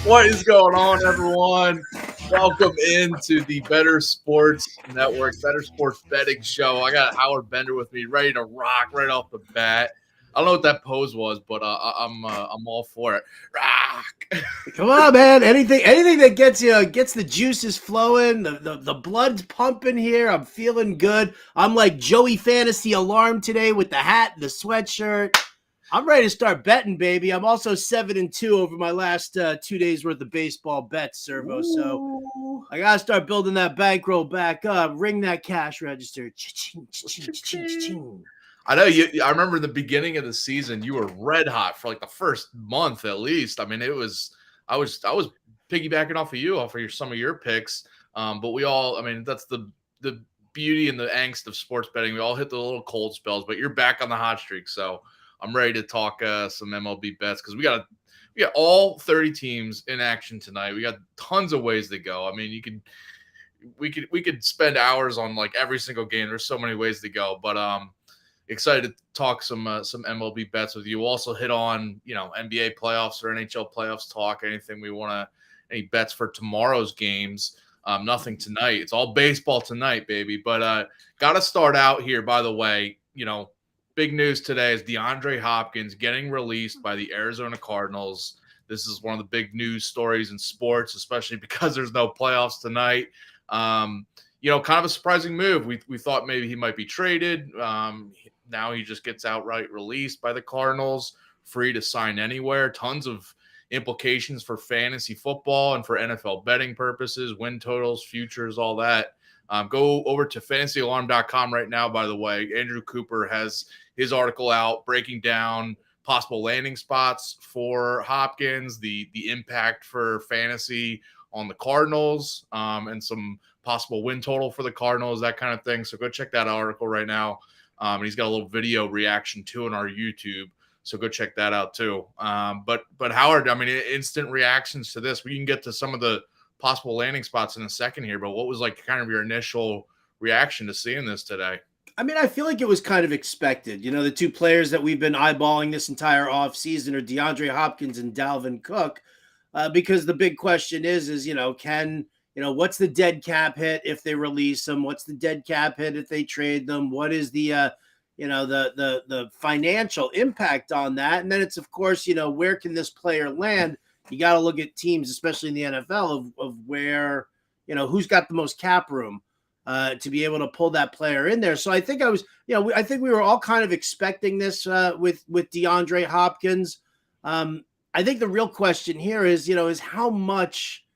What is going on, everyone? Welcome into the Bettor Sports Network, Bettor Sports Betting Show. I got Howard Bender with me, ready to rock right off the bat. I don't know what that pose was, but I'm all for it. Rock. Come on, man! Anything that gets the juices flowing, the blood's pumping here. I'm feeling good. I'm like Joey Fantasy Alarm today with the hat and the sweatshirt. I'm ready to start betting, baby. I'm also 7-2 over my last 2 days worth of baseball bets, Servo. So I gotta start building that bankroll back up. Ring that cash register. Cha-ching, cha-ching, cha-ching, cha-ching. I know you. I remember the beginning of the season, you were red hot for like the first month at least. I mean, I was piggybacking off of you, some of your picks. But we all, I mean, that's the beauty and the angst of sports betting. We all hit the little cold spells, but you're back on the hot streak. So I'm ready to talk some MLB bets because we got all 30 teams in action tonight. We got tons of ways to go. I mean, we could spend hours on like every single game. There's so many ways to go, but excited to talk some MLB bets with you. We'll also hit on NBA playoffs or NHL playoffs talk. Anything we want to, any bets for tomorrow's games. Nothing tonight. It's all baseball tonight, baby. But got to start out here. By the way, big news today is DeAndre Hopkins getting released by the Arizona Cardinals. This is one of the big news stories in sports, especially because there's no playoffs tonight. Kind of a surprising move. We thought maybe he might be traded. Now he just gets outright released by the Cardinals, free to sign anywhere. Tons of implications for fantasy football and for NFL betting purposes, win totals, futures, all that. Go over to fantasyalarm.com right now, by the way. Andrew Cooper has his article out breaking down possible landing spots for Hopkins, the impact for fantasy on the Cardinals, and some possible win total for the Cardinals, that kind of thing. So go check that article right now. And he's got a little video reaction to on our YouTube. So go check that out too. But Howard, I mean, instant reactions to this. We can get to some of the possible landing spots in a second here, but what was like kind of your initial reaction to seeing this today? I mean, I feel like it was kind of expected. The two players that we've been eyeballing this entire offseason are DeAndre Hopkins and Dalvin Cook, because the big question is what's the dead cap hit if they release them? What's the dead cap hit if they trade them? What is the the financial impact on that? And then it's, of course, where can this player land? You got to look at teams, especially in the NFL, of where, who's got the most cap room to be able to pull that player in there. So I think I think we were all kind of expecting this with DeAndre Hopkins. I think the real question here is how much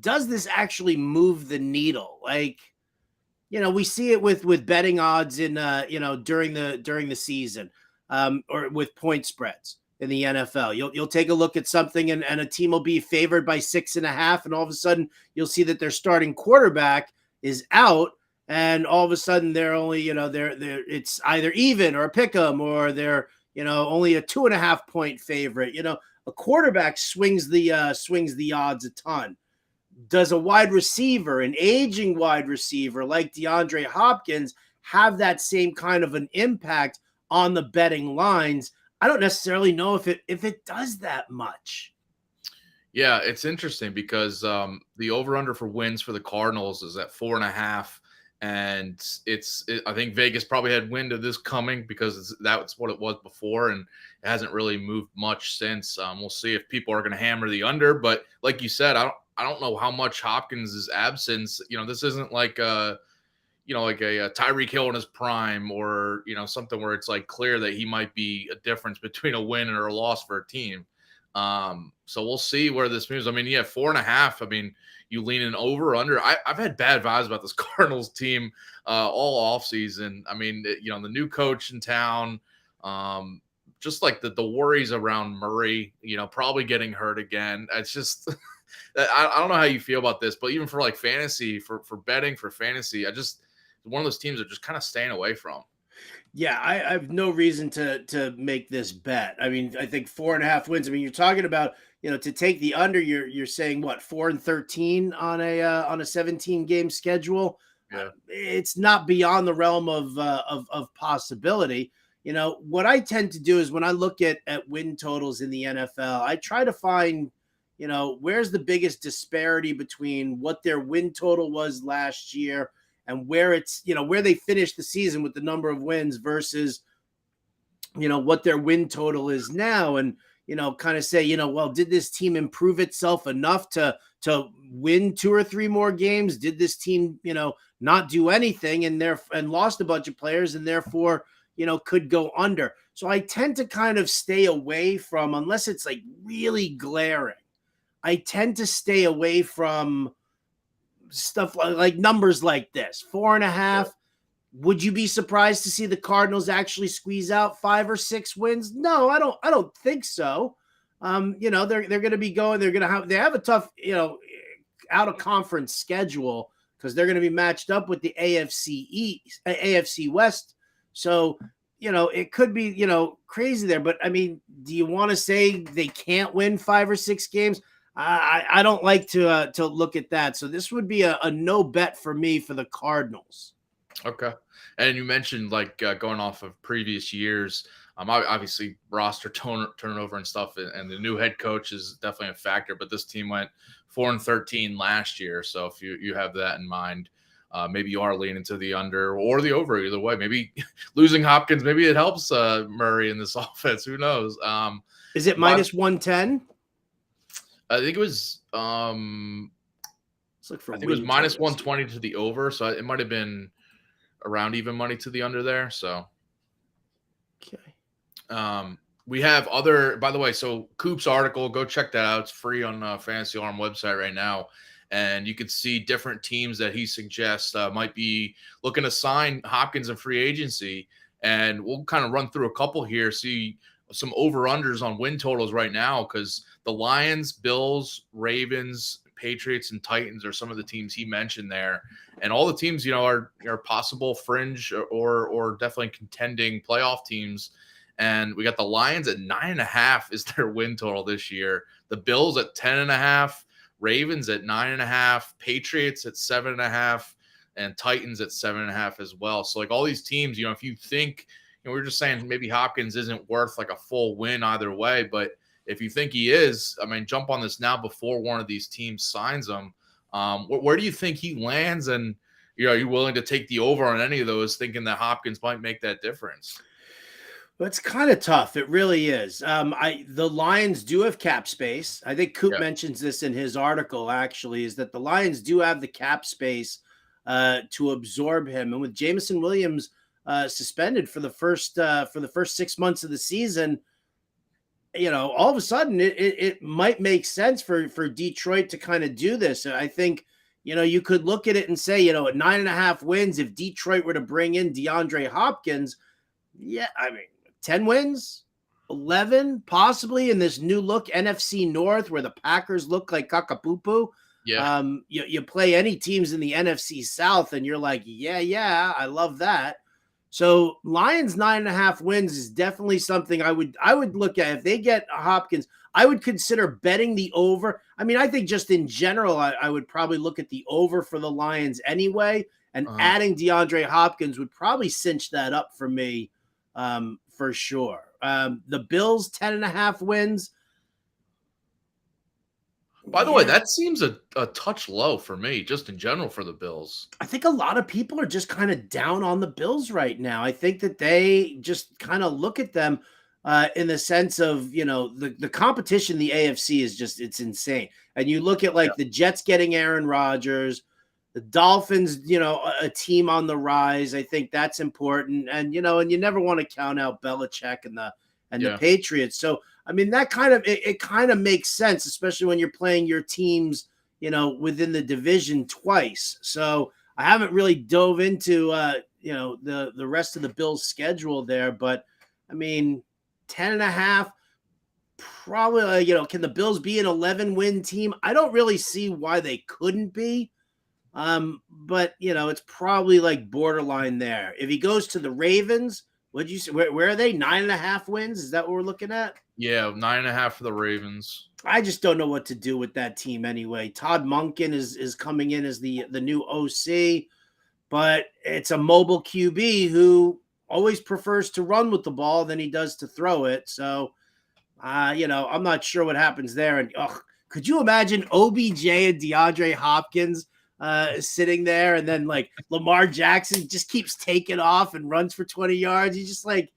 does this actually move the needle? Like, we see it with betting odds in during the season, or with point spreads in the NFL. You'll take a look at something and a team will be favored by 6.5, and all of a sudden you'll see that their starting quarterback is out, and all of a sudden they're only they're it's either even or a pick 'em, or they're only a 2.5 point favorite. A quarterback swings the odds a ton. Does a wide receiver, an aging wide receiver like DeAndre Hopkins, have that same kind of an impact on the betting lines? I don't necessarily know if it does that much. Yeah, it's interesting because the over-under for wins for the Cardinals is at 4.5, and I think Vegas probably had wind of this coming because that's what it was before, and it hasn't really moved much since. We'll see if people are going to hammer the under, but like you said, I don't know how much Hopkins' absence. This isn't like a Tyreek Hill in his prime, or something where it's like clear that he might be a difference between a win or a loss for a team. So we'll see where this moves. I mean, 4.5. I mean, you lean in over or under. I've had bad vibes about this Cardinals team all offseason. I mean, the new coach in town, just like the worries around Murray, probably getting hurt again. It's just I don't know how you feel about this, but even for like fantasy, for betting for fantasy, one of those teams are just kind of staying away from. Yeah, I have no reason to make this bet. I mean, I think 4.5 wins. I mean, you're talking about, to take the under, you're saying what, 4-13 on a 17 game schedule. Yeah. It's not beyond the realm of possibility. What I tend to do is when I look at win totals in the NFL, I try to find, where's the biggest disparity between what their win total was last year and where it's, where they finished the season with the number of wins versus, what their win total is now. And, kind of say, well, did this team improve itself enough to win 2 or 3 more games? Did this team, not do anything and lost a bunch of players and therefore, could go under? So I tend to kind of stay away from, unless it's like really glaring, I tend to stay away from stuff like numbers like this. 4.5. Would you be surprised to see the Cardinals actually squeeze out 5 or 6 wins? No, I don't think so. They're going to be going. They have a tough, out of conference schedule because they're going to be matched up with the AFC West. So, it could be, crazy there. But I mean, do you want to say they can't win 5 or 6 games? I don't like to look at that. So this would be a no bet for me for the Cardinals. Okay. And you mentioned going off of previous years, obviously roster turnover and stuff, and the new head coach is definitely a factor, but this team went 4-13 last year. So if you have that in mind, maybe you are leaning to the under or the over either way. Maybe losing Hopkins, maybe it helps Murray in this offense. Who knows? Is it minus 110? I think it was I think it was minus 120 to the over. So it might have been around even money to the under there. So, okay. We have other, by the way, so Coop's article, go check that out. It's free on Fantasy Alarm website right now. And you can see different teams that he suggests might be looking to sign Hopkins in free agency. And we'll kind of run through a couple here, see some over-unders on win totals right now, because the Lions, Bills, Ravens, Patriots, and Titans are some of the teams he mentioned there. And all the teams, are possible fringe or definitely contending playoff teams. And we got the Lions at 9.5 is their win total this year. The Bills at 10.5, Ravens at 9.5, Patriots at 7.5, and Titans at 7.5 as well. So all these teams, if you think, we're just saying maybe Hopkins isn't worth a full win either way, but if you think he is, I mean, jump on this now before one of these teams signs him. Where do you think he lands? And are you willing to take the over on any of those, thinking that Hopkins might make that difference? Well, it's kind of tough. It really is. The Lions do have cap space. I think Coop mentions this in his article, actually, is that the Lions do have the cap space to absorb him. And with Jameson Williams suspended for the first 6 months of the season, all of a sudden it might make sense for Detroit to kind of do this. I think, you could look at it and say, at 9.5 wins, if Detroit were to bring in DeAndre Hopkins, I mean, 10 wins, 11, possibly in this new look NFC North where the Packers look like Kakapupu. Yeah. You play any teams in the NFC South and you're like, yeah, I love that. So Lions 9.5 wins is definitely something I would look at. If they get Hopkins, I would consider betting the over. I mean, I think just in general, I would probably look at the over for the Lions anyway, and adding DeAndre Hopkins would probably cinch that up for me for sure. The Bills 10.5 wins. By the way, that seems a touch low for me, just in general for the Bills. I think a lot of people are just kind of down on the Bills right now. I think that they just kind of look at them in the sense of, the competition, the AFC is just, it's insane. And you look at the Jets getting Aaron Rodgers, the Dolphins, a team on the rise. I think that's important. And, and you never want to count out Belichick and the Patriots. So, I mean, that it kind of makes sense, especially when you're playing your teams, within the division twice. So I haven't really dove into, the rest of the Bills' schedule there, but I mean, 10.5, probably, can the Bills be an 11-win team? I don't really see why they couldn't be. But it's probably borderline there. If he goes to the Ravens, what'd you say? Where are they? 9.5 wins? Is that what we're looking at? Yeah, 9.5 for the Ravens. I just don't know what to do with that team anyway. Todd Monken is coming in as the new OC, but it's a mobile QB who always prefers to run with the ball than he does to throw it. So, I'm not sure what happens there. And Could you imagine OBJ and DeAndre Hopkins sitting there, and then like Lamar Jackson just keeps taking off and runs for 20 yards? He's just like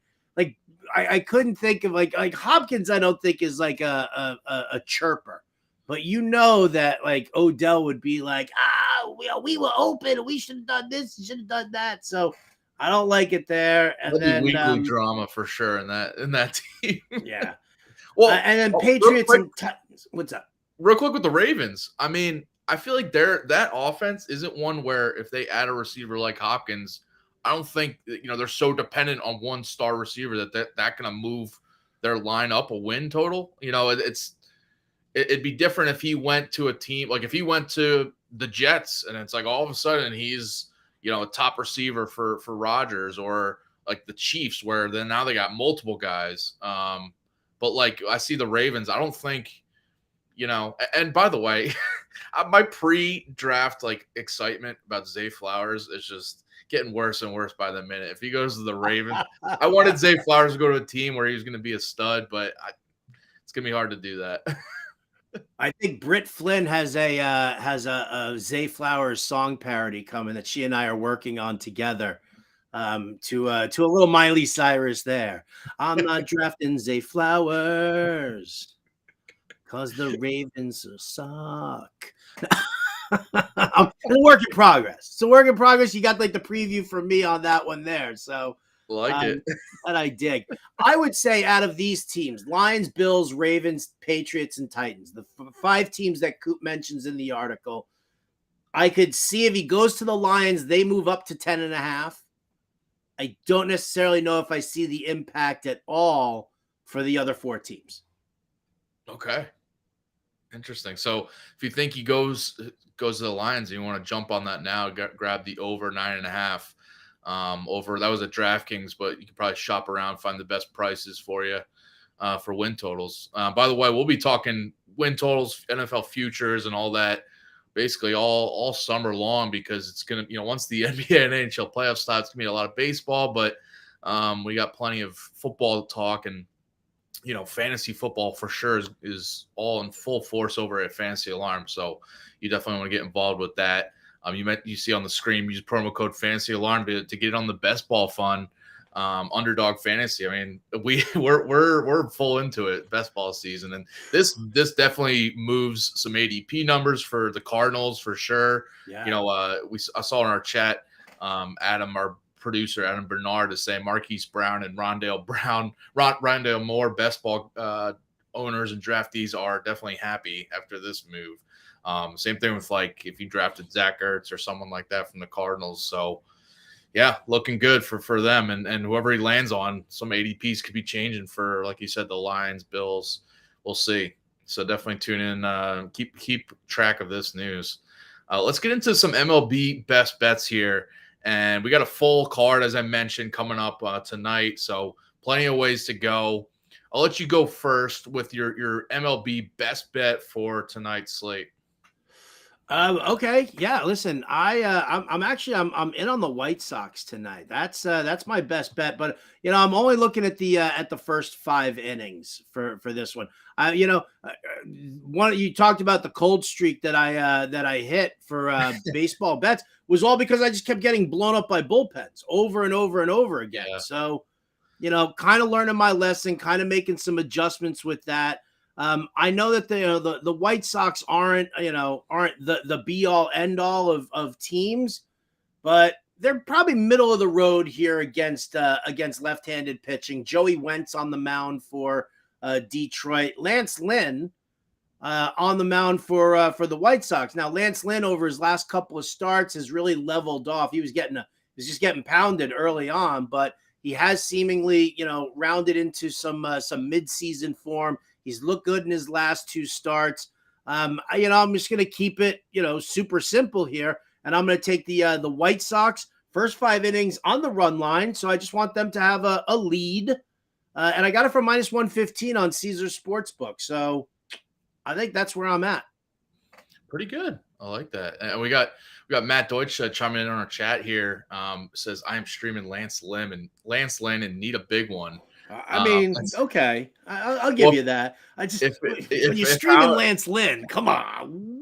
I couldn't think of like Hopkins. I don't think is like a chirper, but you know that like Odell would be like, we were open, we should have done this, should have done that. So I don't like it there. And then weekly drama for sure in that team. Yeah. Well, and then Patriots and Titans. What's up? Real quick with the Ravens. I mean, I feel like that offense isn't one where if they add a receiver like Hopkins, I don't think they're so dependent on one star receiver that gonna move their line up a win total. It'd be different if he went to a team like if he went to the Jets and it's like all of a sudden he's a top receiver for Rodgers, or like the Chiefs where then now they got multiple guys. But like I see the Ravens, I don't think. And by the way, my pre-draft like excitement about Zay Flowers is just getting worse and worse by the minute. If he goes to the Ravens, I wanted Zay Flowers to go to a team where he was going to be a stud, but it's going to be hard to do that. I think Britt Flynn has a Zay Flowers song parody coming that she and I are working on together. To a little Miley Cyrus there. I'm not drafting Zay Flowers. Because the Ravens suck. It's a work in progress. It's a work in progress. You got like the preview for me on that one there. So it. And I dig. I would say out of these teams, Lions, Bills, Ravens, Patriots, and Titans, the 5 teams that Coop mentions in the article, I could see if he goes to the Lions, they move up to 10.5. I don't necessarily know if I see the impact at all for the other 4 teams. Okay. Interesting. So if you think he goes to the Lions and you want to jump on that now, grab the over 9.5. Over that was at DraftKings, but you can probably shop around, find the best prices for you for win totals. By the way, we'll be talking win totals, NFL futures, and all that basically all summer long, because it's gonna once the NBA and NHL playoffs start, it's gonna be a lot of baseball, but we got plenty of football talk, and fantasy football for sure is all in full force over at Fantasy Alarm. So you definitely want to get involved with that. You see on the screen, use promo code Fantasy Alarm to get on the best ball fun, Underdog Fantasy. I mean, we're full into it, best ball season, and this definitely moves some ADP numbers for the Cardinals for sure. Yeah. I saw in our chat, Adam, our producer Adam Bernard, is saying Marquise Brown and Rondale Moore, best ball owners and draftees are definitely happy after this move. Same thing with like if you drafted Zach Ertz or someone like that from the Cardinals. So yeah, looking good for them, and whoever he lands on, some ADPs could be changing for, like you said, the Lions, Bills. We'll see. So definitely tune in, keep track of this news. Let's get into some MLB best bets here. And we got a full card, as I mentioned, coming up tonight. So plenty of ways to go. I'll let you go first with your MLB best bet for tonight's slate. Okay. Yeah. Listen, I'm in on the White Sox tonight. That's my best bet, but I'm only looking at the first 5 innings for this one. One, you talked about the cold streak that I hit for baseball bets was all because I just kept getting blown up by bullpens over and over and over again. Yeah. So, kind of learning my lesson, kind of making some adjustments with that. I know that the White Sox aren't the be all end all of teams, but they're probably middle of the road here against left-handed pitching. Joey Wentz on the mound for Detroit. Lance Lynn on the mound for the White Sox. Now Lance Lynn over his last couple of starts has really leveled off. He was just getting pounded early on, but he has seemingly rounded into some mid-season form. He's looked good in his last 2 starts. I'm just going to keep it, super simple here. And I'm going to take the White Sox first 5 innings on the run line. So I just want them to have a lead. And I got it for -115 on Caesars Sportsbook. So I think that's where I'm at. Pretty good. I like that. And we got Matt Deutsch chiming in on our chat here. Says I am streaming Lance Lynn and need a big one. I mean, okay, I'll give you that. I just when you're streaming Lance Lynn, come on.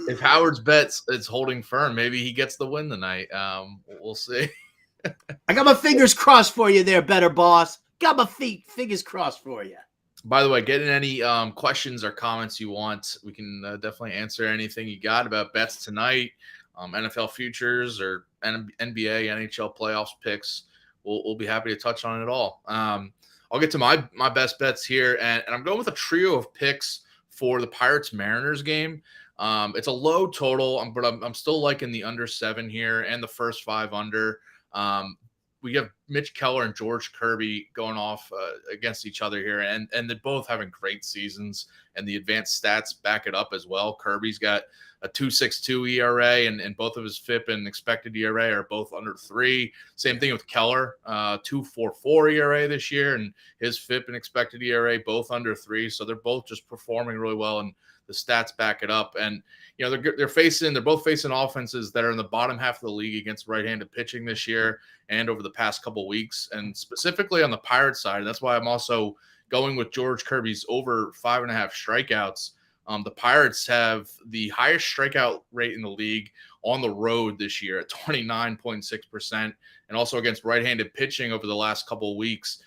If Howard's bets is holding firm, maybe he gets the win tonight. We'll see. I got my fingers crossed for you there, Bettor boss. Got my fingers crossed for you. By the way, get in any questions or comments you want. We can definitely answer anything you got about bets tonight, NFL futures or NBA, NHL playoffs picks. We'll be happy to touch on it all. I'll get to my best bets here, and I'm going with a trio of picks for the Pirates-Mariners game. It's a low total, but I'm still liking the under 7 here and the first 5 under. We have Mitch Keller and George Kirby going off against each other here, and they're both having great seasons, and the advanced stats back it up as well. Kirby's got a 2.62 ERA, and both of his FIP and expected ERA are both under 3. Same thing with Keller, 2.44 ERA this year, and his FIP and expected ERA both under 3. So they're both just performing really well, and the stats back it up. And they're both facing offenses that are in the bottom half of the league against right-handed pitching this year and over the past couple weeks, and specifically on the Pirates side. That's why I'm also going with George Kirby's over 5.5 strikeouts. The Pirates have the highest strikeout rate in the league on the road this year at 29.6%, and also against right-handed pitching over the last couple of weeks.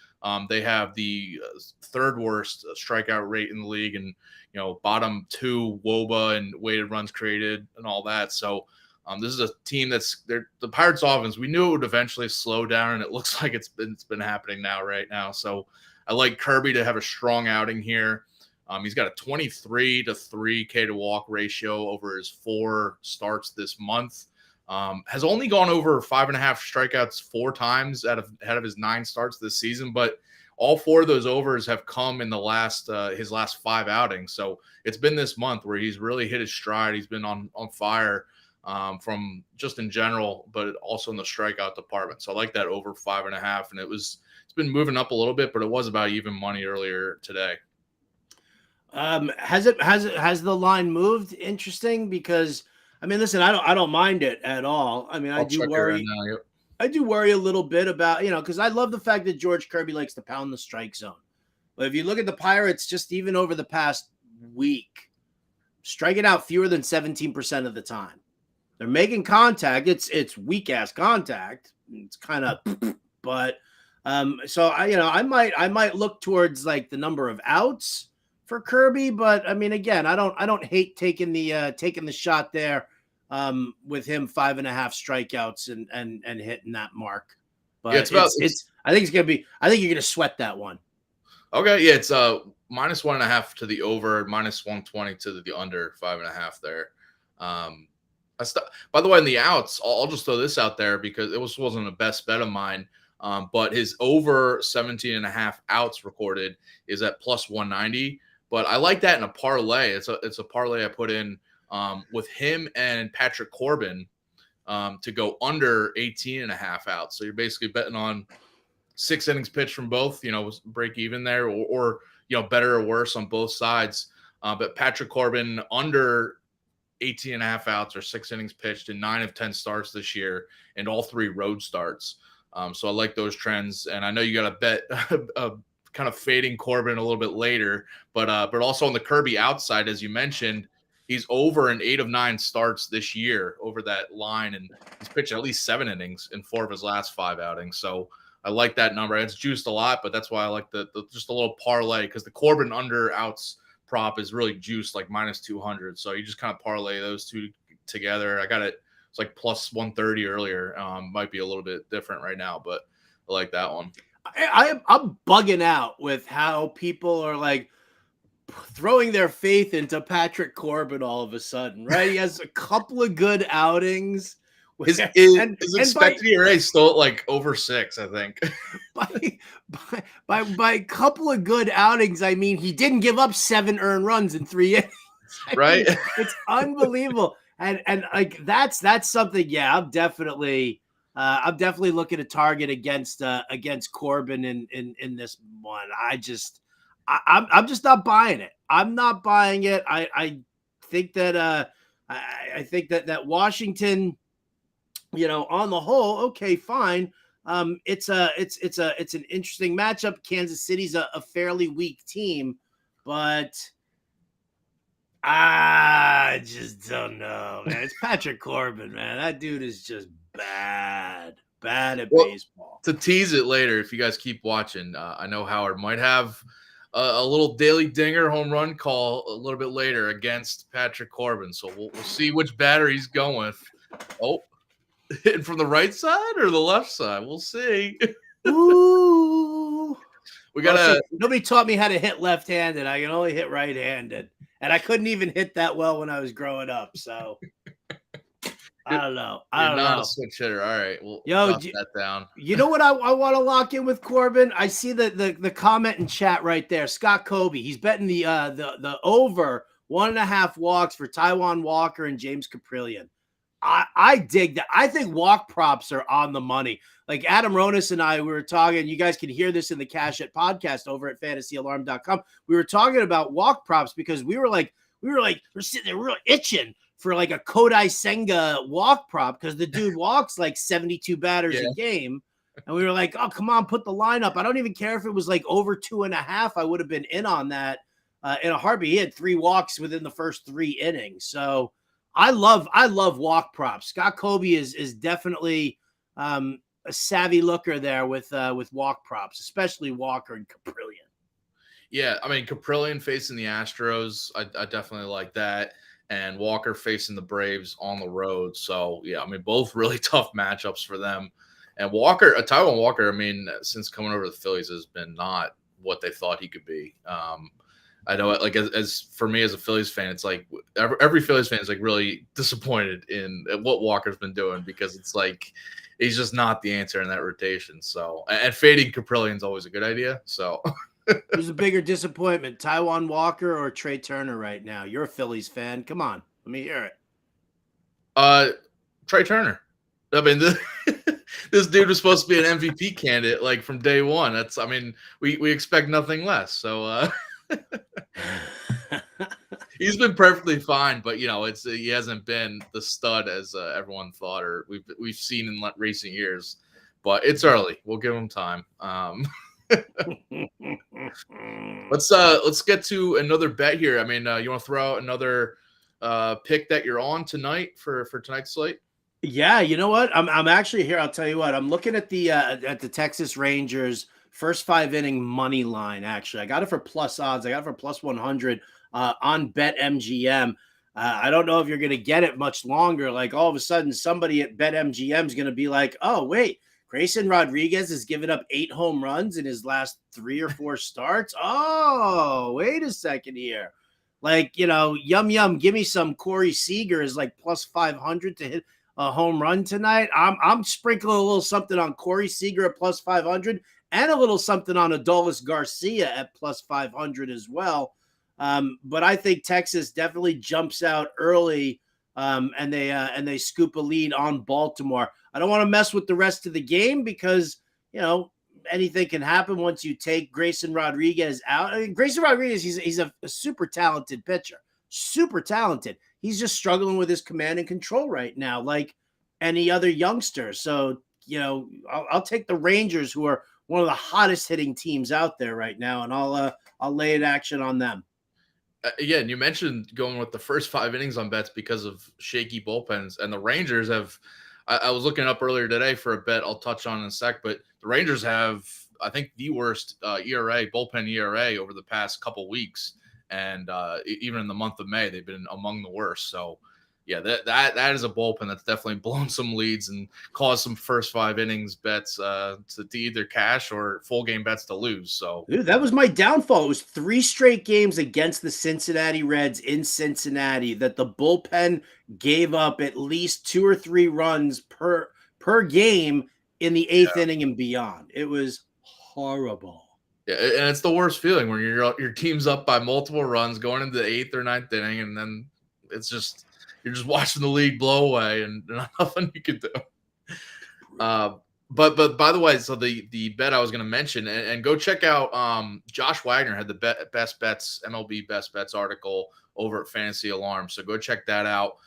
They have the third worst strikeout rate in the league, and bottom 2 WOBA and weighted runs created and all that. So this is a team the Pirates offense. We knew it would eventually slow down, and it looks like it's been happening right now. So I like Kirby to have a strong outing here. He's got a 23-3 K to walk ratio over his 4 starts this month. Has only gone over 5.5 strikeouts 4 times ahead of his 9 starts this season, but all 4 of those overs have come in his last 5 outings. So it's been this month where he's really hit his stride. He's been on fire from just in general, but also in the strikeout department. So I like that over 5.5, and it's been moving up a little bit, but it was about even money earlier today. Has the line moved? Interesting, because I mean, listen, I don't mind it at all. I mean, I do worry. I do worry a little bit about, because I love the fact that George Kirby likes to pound the strike zone. But if you look at the Pirates, just even over the past week, striking out fewer than 17% of the time. They're making contact. It's weak ass contact. It's kind of, but so I might look towards like the number of outs for Kirby, but I mean, again, I don't hate taking the shot there with him 5.5 strikeouts and hitting that mark. But yeah, I think you're gonna sweat that one. Okay, yeah, it's -1.5 to the over, -120 to the under 5.5 there. By the way, in the outs, I'll just throw this out there because it wasn't a best bet of mine. But his over 17.5 outs recorded is at +190. But I like that in a parlay. It's a parlay I put in with him and Patrick Corbin to go under 18.5 outs. So you're basically betting on 6 innings pitched from both, break even there, or better or worse on both sides. But Patrick Corbin under 18.5 outs or 6 innings pitched in 9 of 10 starts this year, and all 3 road starts. So I like those trends, and I know you got to bet kind of fading Corbin a little bit later, but also on the Kirby outside, as you mentioned, he's over in 8 of 9 starts this year over that line, and he's pitched at least 7 innings in 4 of his last 5 outings. So I like that number. It's juiced a lot, but that's why I like the just a little parlay, because the Corbin under outs prop is really juiced, like -200. So you just kind of parlay those 2 together. I got it. It's like +130 earlier. Might be a little bit different right now, but I like that one. I'm bugging out with how people are like throwing their faith into Patrick Corbin all of a sudden, right? He has a couple of good outings. His expected ERA is still like over 6, I think. by a couple of good outings, I mean he didn't give up 7 earned runs in 3 innings. Right? It's unbelievable. And like that's something. Yeah, I'm definitely looking to target against Corbin in this one. I'm just not buying it. I'm not buying it. I think that I think that Washington, on the whole, okay, fine. It's an interesting matchup. Kansas City's a fairly weak team, but I just don't know, man. It's Patrick Corbin, man. That dude is just bad at baseball. To tease it later, if you guys keep watching, I know Howard might have a little daily dinger home run call a little bit later against Patrick Corbin. So we'll see which batter he's going with. Oh, hitting from the right side or the left side? We'll see. Ooh. Nobody taught me how to hit left-handed. I can only hit right-handed. And I couldn't even hit that well when I was growing up. So I don't know. You're not a switch hitter. All right. We'll that down. You know what I want to lock in with Corbin? I see the comment in chat right there. Scott Kobe. He's betting the over 1.5 walks for Taijuan Walker and James Caprillion. I dig that. I think walk props are on the money. Like Adam Ronis and I, we were talking, you guys can hear this in the Cash It podcast over at fantasyalarm.com. We were talking about walk props because we're sitting there real itching for like a Kodai Senga walk prop because the dude walks like 72 batters a game. And we were like, oh, come on, put the line up. I don't even care if it was like over 2.5. I would have been in on that in a heartbeat. He had 3 walks within the first 3 innings. So I love walk props. Scott Kobe is definitely a savvy looker there with walk props, especially Walker and Caprillion. Yeah, I mean Caprillion facing the Astros, I definitely like that, and Walker facing the Braves on the road. So yeah, I mean both really tough matchups for them. And Walker, Taijuan Walker, I mean since coming over to the Phillies has been not what they thought he could be. I know, like as for me as a Phillies fan, it's like every Phillies fan is like really disappointed in what Walker's been doing because it's like he's just not the answer in that rotation. So, and fading Caprillion is always a good idea. So, who's a bigger disappointment, Taijuan Walker or Trey Turner right now? You're a Phillies fan. Come on, let me hear it. Trey Turner. I mean, this dude was supposed to be an MVP candidate like from day one. That's, I mean, we expect nothing less. So, he's been perfectly fine, but you know, he hasn't been the stud as everyone thought, or we've seen in recent years. But it's early; we'll give him time. Let's get to another bet here. I mean, you want to throw out another pick that you're on tonight for tonight's slate? Yeah, you know what? I'm actually here. I'll tell you what. I'm looking at the Texas Rangers first 5 inning money line. Actually, I got it for plus odds. I got it for plus 100 on BetMGM. I don't know if you're going to get it much longer. Like all of a sudden, somebody at BetMGM is going to be like, "Oh, wait, Grayson Rodriguez has given up 8 home runs in his last 3 or 4 starts. Oh, wait a second here. Like, you know, yum, give me some Corey Seager is like plus 500 to hit a home run tonight. I'm sprinkling a little something on Corey Seager at plus 500 and a little something on Adolis Garcia at plus 500 as well. But I think Texas definitely jumps out early and they scoop a lead on Baltimore. I don't want to mess with the rest of the game because, you know, anything can happen once you take Grayson Rodriguez out. I mean, Grayson Rodriguez, he's a super talented pitcher, super talented. He's just struggling with his command and control right now, like any other youngster. So, you know, I'll take the Rangers, who are one of the hottest hitting teams out there right now, and I'll lay an action on them. Again, you mentioned going with the first 5 innings on bets because of shaky bullpens, and the Rangers have. I was looking up earlier today for a bet I'll touch on in a sec, but the Rangers have, I think, the worst bullpen ERA over the past couple weeks. And even in the month of May, they've been among the worst. So, yeah, that is a bullpen that's definitely blown some leads and caused some first 5 innings bets to either cash or full game bets to lose. So, dude, that was my downfall. It was 3 straight games against the Cincinnati Reds in Cincinnati that the bullpen gave up at least 2 or 3 runs per game in the 8th inning and beyond. It was horrible. Yeah, and it's the worst feeling when your team's up by multiple runs going into the 8th or 9th inning, and then it's just you're just watching the league blow away, and nothing you can do. But by the way, so the bet I was going to mention, and go check out Josh Wagner had the Best Bets MLB Best Bets article over at Fantasy Alarm, so go check that out.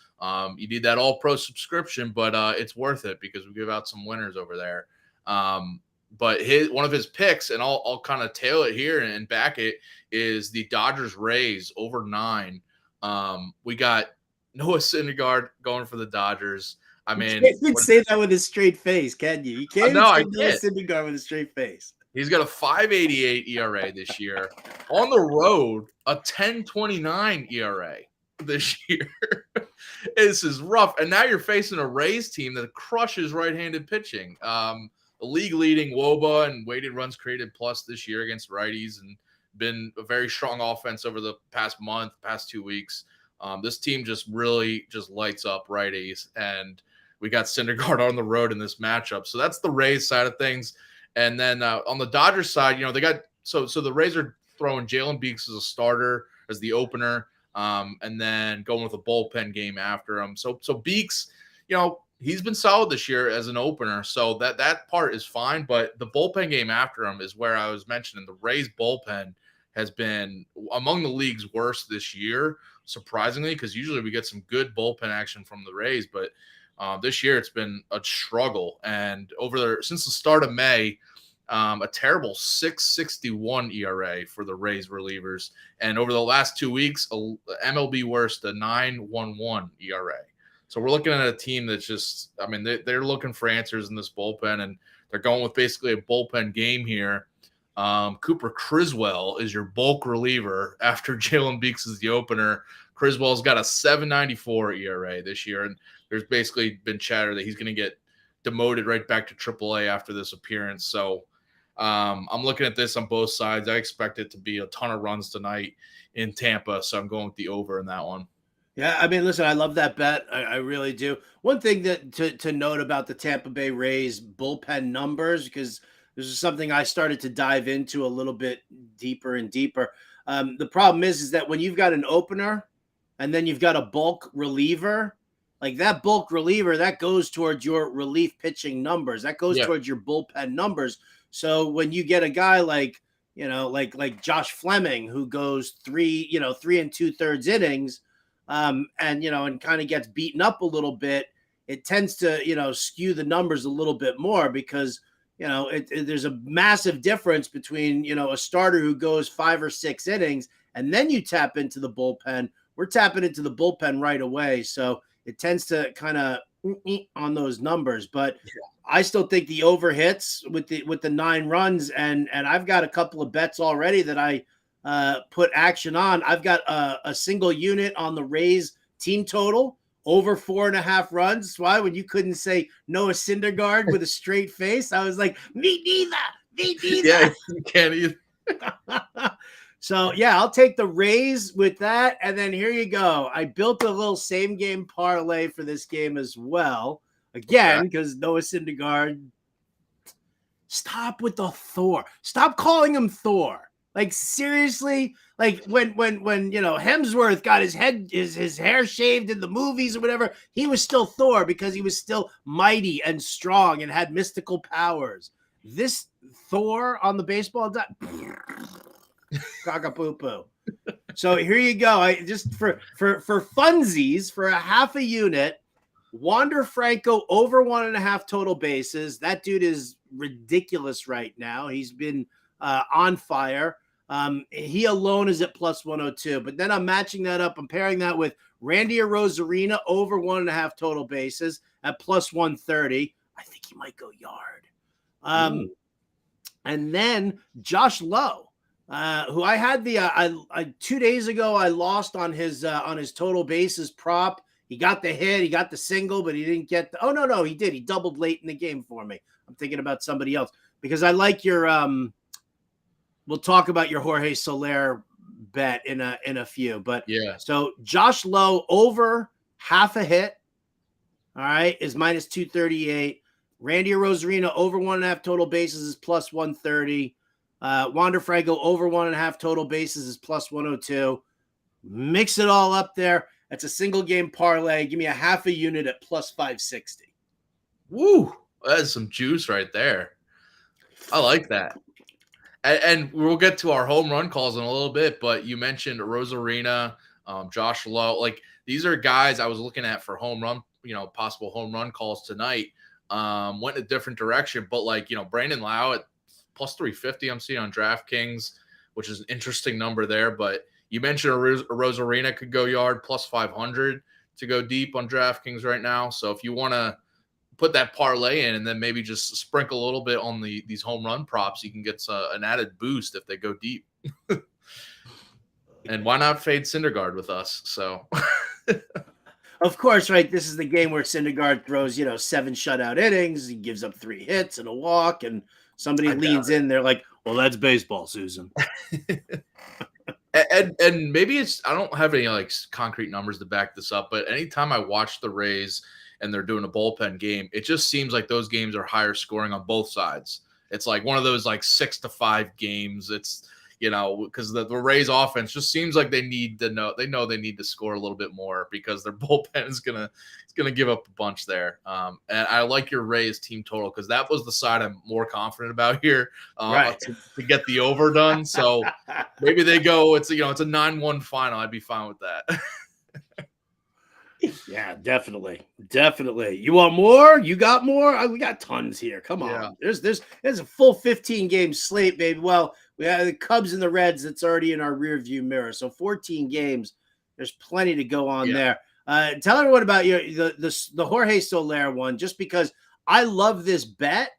You need that All Pro subscription, but it's worth it because we give out some winners over there. But one of his picks, and I'll kind of tail it here and back it, is the Dodgers Rays over 9. We got Noah Syndergaard going for the Dodgers. I mean, you can't even say that with a straight face, can you? You can't no, even say Noah Syndergaard with a straight face. He's got a 5.88 ERA this year. On the road, a 10.29 ERA this year. This is rough. And now you're facing a Rays team that crushes right-handed pitching. The league-leading WOBA and weighted runs created plus this year against righties, and been a very strong offense over the past month, past 2 weeks. This team just really just lights up righties, and we got Syndergaard on the road in this matchup. So that's the Rays side of things. And then on the Dodgers side, they got so the Rays are throwing Jalen Beeks as a starter, as the opener, and then going with a bullpen game after him. So Beeks, he's been solid this year as an opener, so that part is fine. But the bullpen game after him is where I was mentioning the Rays bullpen has been among the league's worst this year, surprisingly, because usually we get some good bullpen action from the Rays, but this year it's been a struggle. And over there since the start of May, a terrible 6.61 ERA for the Rays relievers, and over the last 2 weeks, MLB worst, a 9.11 ERA. So we're looking at a team that's just, they're looking for answers in this bullpen, and they're going with basically a bullpen game here. Cooper Criswell is your bulk reliever after Jalen Beeks is the opener. Criswell's got a 7.94 ERA this year, and there's basically been chatter that he's going to get demoted right back to AAA after this appearance. So I'm looking at this on both sides. I expect it to be a ton of runs tonight in Tampa, so I'm going with the over in that one. Yeah, listen, I love that bet. I really do. One thing that to note about the Tampa Bay Rays bullpen numbers, because this is something I started to dive into a little bit deeper and deeper. The problem is that when you've got an opener and then you've got a bulk reliever, like that bulk reliever, that goes towards your relief pitching numbers. That goes towards your bullpen numbers. So when you get a guy like Josh Fleming, who goes 3 2/3 innings, and kind of gets beaten up a little bit, it tends to, skew the numbers a little bit more, because, there's a massive difference between, a starter who goes 5 or 6 innings and then you tap into the bullpen. We're tapping into the bullpen right away. So it tends to kind of on those numbers, but I still think the over hits with the 9 runs, and I've got a couple of bets already that I put action on. I've got a single unit on the Rays team total over 4.5 runs. That's why when you couldn't say Noah Syndergaard with a straight face, I was like, me neither. Yeah, you can't either. So, yeah, I'll take the Rays with that. And then here you go. I built a little same game parlay for this game as well. Again, because Noah Syndergaard. Stop with the Thor. Stop calling him Thor. Like, seriously, like when Hemsworth got his hair shaved in the movies or whatever, he was still Thor because he was still mighty and strong and had mystical powers. This Thor on the baseball cockapoo. So here you go. I just for funsies, for a half a unit, Wander Franco over 1.5 total bases. That dude is ridiculous right now. He's been on fire. He alone is at plus 102, but then I'm matching that up. I'm pairing that with Randy Arozarena over 1.5 total bases at plus 130. I think he might go yard. And then Josh Lowe, who I had I 2 days ago, I lost on his total bases prop. He got the hit, he got the single, but he didn't get no, he did. He doubled late in the game for me. I'm thinking about somebody else because I like your we'll talk about your Jorge Soler bet in a few, but yeah. So Josh Lowe over half a hit, all right, is minus 238. Randy Arozarena over 1.5 total bases is plus 130. Wander Franco over 1.5 total bases is plus 102. Mix it all up there. That's a single game parlay. Give me a half a unit at plus 560. Woo! That's some juice right there. I like that. And we'll get to our home run calls in a little bit, but you mentioned Arozarena, Josh Lowe. Like, these are guys I was looking at for home run, possible home run calls tonight. went in a different direction. But like, Brandon Lau at plus 350, I'm seeing on DraftKings, which is an interesting number there. But you mentioned Rosarina could go yard plus 500 to go deep on DraftKings right now. So if you want to put that parlay in and then maybe just sprinkle a little bit on these home run props, you can get an added boost if they go deep. And why not fade Syndergaard with us? So, of course, right. This is the game where Syndergaard throws, 7 shutout innings. He gives up 3 hits and a walk, and somebody leans in. They're like, "Well, that's baseball, Susan." and maybe I don't have any like concrete numbers to back this up, but anytime I watch the Rays and they're doing a bullpen game, it just seems like those games are higher scoring on both sides. It's like one of those like 6-5 games. It's, because the Rays offense just seems like they need to know. They know they need to score a little bit more because their bullpen is gonna give up a bunch there. And I like your Rays team total because that was the side I'm more confident about here to get the over done. So maybe they go. It's a 9-1 final. I'd be fine with that. Yeah, definitely. You want more? You got more? We got tons here. Come on. Yeah. There's a full 15 game slate, baby. Well, we have the Cubs and the Reds that's already in our rear view mirror. So 14 games. There's plenty to go on there. Tell everyone about the Jorge Soler one, just because I love this bet.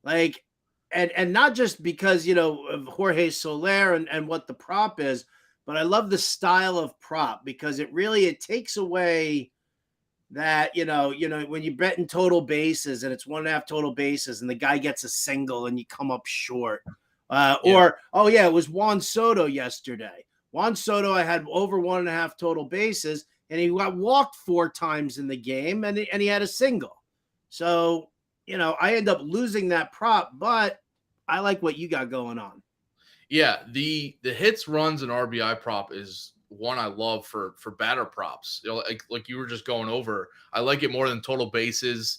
Like, and not just because, of Jorge Soler and what the prop is, but I love the style of prop because it takes away that, when you bet in total bases and it's 1.5 total bases and the guy gets a single and you come up short. It was Juan Soto yesterday. Juan Soto, I had over 1.5 total bases and he got walked 4 times in the game and he had a single. So, I end up losing that prop, but I like what you got going on. Yeah, the hits, runs, and RBI prop is one I love for batter props. Like you were just going over. I like it more than total bases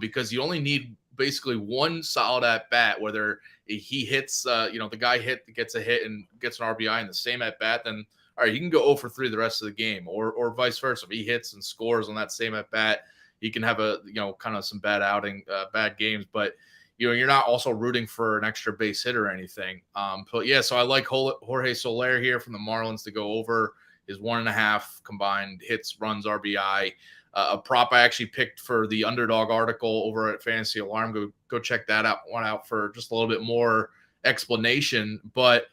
because you only need basically one solid at bat. Whether he hits, the guy gets a hit and gets an RBI in the same at bat, then all right, he can go 0 for 3 the rest of the game, or vice versa. If he hits and scores on that same at bat, he can have kind of some bad games, but. You're not also rooting for an extra base hit or anything. But yeah, so I like Jorge Soler here from the Marlins to go over his 1.5 combined hits, runs, RBI. A prop I actually picked for the underdog article over at Fantasy Alarm. Go check that out for just a little bit more explanation. But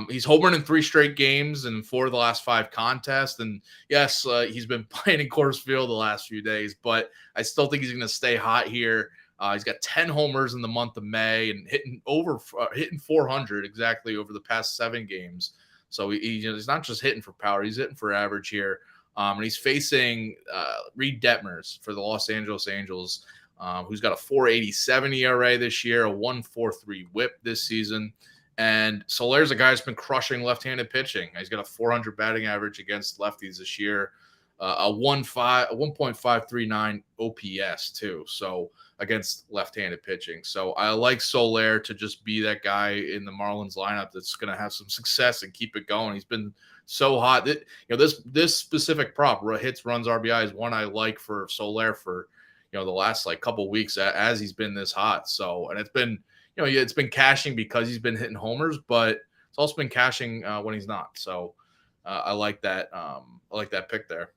he's homered in 3 straight games and 4 of the last 5 contests. And yes, he's been playing in Coors Field the last few days, but I still think he's going to stay hot here. He's got 10 homers in the month of May and hitting 400 exactly over the past 7 games. So he's not just hitting for power; he's hitting for average here. And he's facing Reed Detmers for the Los Angeles Angels, who's got a 4.87 ERA this year, a 1.43 WHIP this season. And Soler's a guy who's been crushing left-handed pitching. He's got a 400 batting average against lefties this year, a 1.539 OPS too. So against left-handed pitching. So I like Soler to just be that guy in the Marlins lineup that's going to have some success and keep it going. He's been so hot that, this specific prop, hits, runs, RBI, is one I like for Soler for, the last like couple weeks as he's been this hot. So, and it's been, it's been cashing because he's been hitting homers, but it's also been cashing when he's not. So I like that. I like that pick there.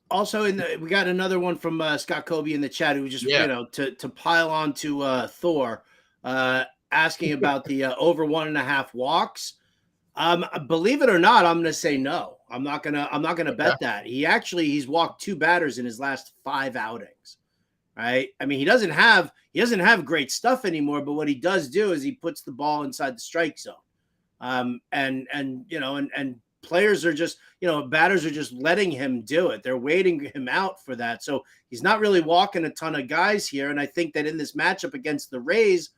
Also, we got another one from Scott Kobe in the chat who just, to pile on to Thor, asking about the over 1.5 walks. Believe it or not, I'm going to say no. I'm not gonna bet that. He's walked 2 batters in his last 5 outings. Right? I mean, he doesn't have great stuff anymore, but what he does do is he puts the ball inside the strike zone. And players are just, batters are just letting him do it. They're waiting him out for that. So he's not really walking a ton of guys here. And I think that in this matchup against the Rays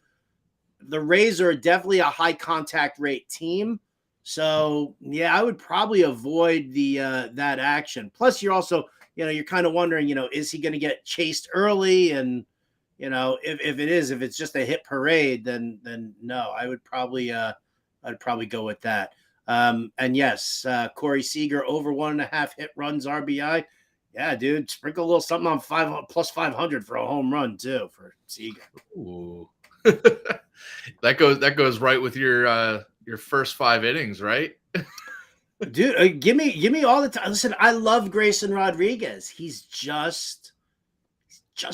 are definitely a high contact rate team. So yeah, I would probably avoid that action. Plus you're also, you're kind of wondering, is he going to get chased early? And, if it's just a hit parade, then no, I'd probably go with that. And yes, Corey Seager over 1.5 hit, runs, RBI. Yeah, dude, sprinkle a little something on plus 500 for a home run too for Seager. Ooh. That goes right with your first 5 innings, right? Dude, give me all the time. Listen, I love Grayson Rodriguez. He's just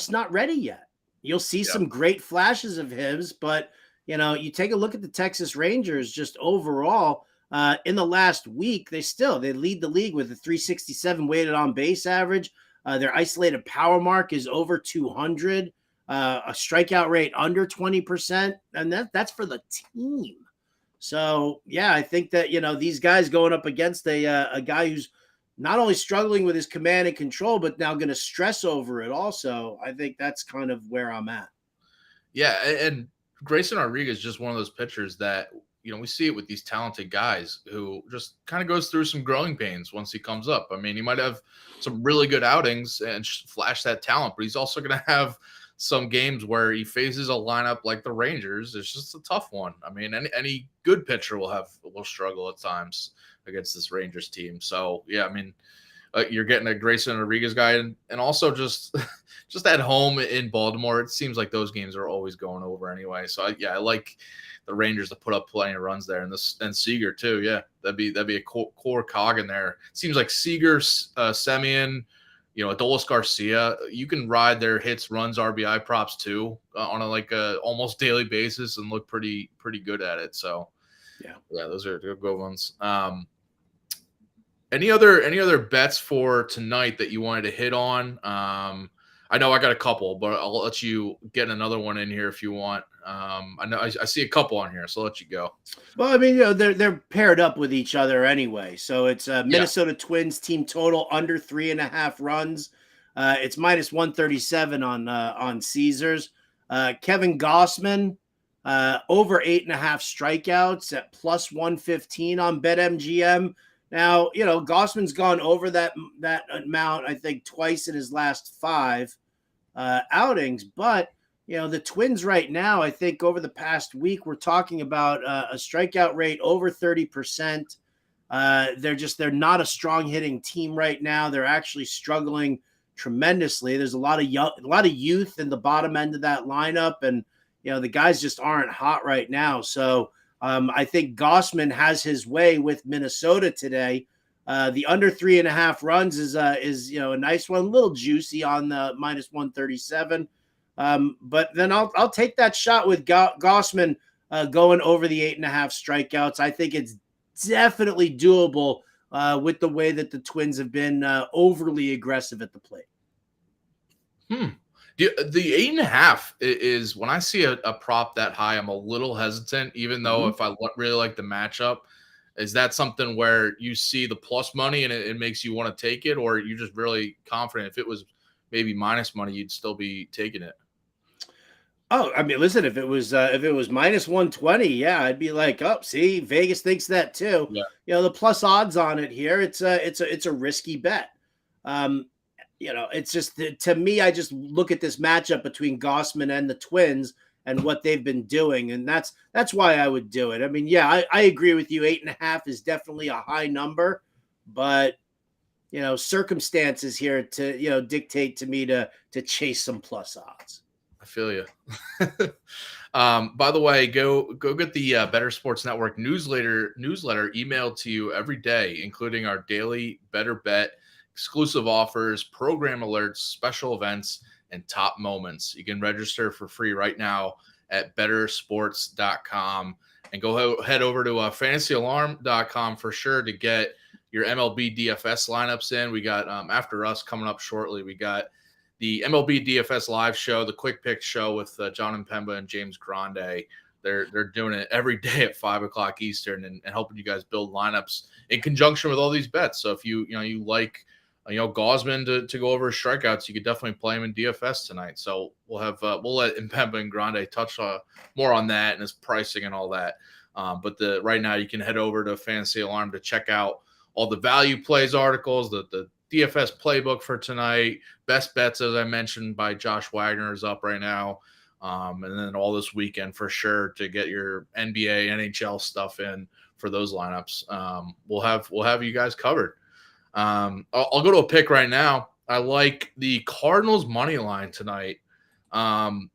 not ready yet. You'll see Yeah. some great flashes of his, but you take a look at the Texas Rangers just overall. In the last week, they lead the league with a 367 weighted on base average. Their isolated power mark is over 200, a strikeout rate under 20%, and that's for the team. So yeah, I think that these guys going up against a guy who's not only struggling with his command and control, but now going to stress over it also. I think that's kind of where I'm at. Yeah, and Grayson Rodriguez is just one of those pitchers that we see it with these talented guys who just kind of goes through some growing pains once he comes up. I mean, he might have some really good outings and flash that talent, but he's also going to have some games where he faces a lineup like the Rangers. It's just a tough one. I mean, any good pitcher will struggle at times against this Rangers team. So yeah, I mean, you're getting a Grayson Rodriguez guy, and also just at home in Baltimore, it seems like those games are always going over anyway. So I like the Rangers to put up plenty of runs there, and Seager too. Yeah, that'd be a core cog in there. It seems like Seager, Semien, Adolis Garcia, you can ride their hits, runs, RBI props too on a almost daily basis and look pretty good at it. So yeah, those are good ones. Any other bets for tonight that you wanted to hit on? I know I got a couple, but I'll let you get another one in here if you want. I know I see a couple on here, so I'll let you go. Well, I mean, they're paired up with each other anyway. So it's Minnesota Twins team total under 3.5 runs. It's minus 137 on Caesars. Kevin Gossman over 8.5 strikeouts at plus 115 on BetMGM. Now, Gossman's gone over that amount, I think, twice in his last 5 outings. But, the Twins right now, I think over the past week, we're talking about a strikeout rate over 30%. They're not a strong hitting team right now. They're actually struggling tremendously. There's a lot of youth in the bottom end of that lineup, and the guys just aren't hot right now. So I think Gossman has his way with Minnesota today. The under 3.5 runs is a nice one, a little juicy on the minus 137. But then I'll take that shot with Gossman going over the 8.5 strikeouts. I think it's definitely doable with the way that the Twins have been overly aggressive at the plate. The 8.5 is when I see a prop that high, I'm a little hesitant, even though if I really like the matchup. Is that something where you see the plus money and it makes you want to take it, or you're just really confident if it was maybe minus money, you'd still be taking it? Oh, I mean, listen, if it was minus 120, yeah, I'd be like, oh, see, Vegas thinks that too. Yeah. The plus odds on it here, it's a risky bet. It's just, to me, I just look at this matchup between Gossman and the Twins and what they've been doing, and that's why I would do it. I mean, yeah, I agree with you. 8.5 is definitely a high number, but circumstances here to dictate to me to chase some plus odds. I feel you. By the way, go get the Bettor Sports Network newsletter emailed to you every day, including our daily Better Bet, exclusive offers, program alerts, special events, and top moments. You can register for free right now at bettorsports.com and go head over to fantasyalarm.com for sure to get your MLB DFS lineups in. We got after us coming up shortly. We got the MLB DFS live show, the Quick Pick show with John and Pemba and James Grande. They're doing it every day at 5:00 Eastern and helping you guys build lineups in conjunction with all these bets. So if you like Gausman to go over his strikeouts, you could definitely play him in DFS tonight. So we'll let Pemba and Grande touch more on that and his pricing and all that. But right now you can head over to Fantasy Alarm to check out all the value plays articles, the DFS playbook for tonight, best bets, as I mentioned, by Josh Wagner is up right now. And then all this weekend for sure to get your NBA, NHL stuff in for those lineups. We'll have you guys covered. I'll go to a pick right now. I like the Cardinals money line tonight.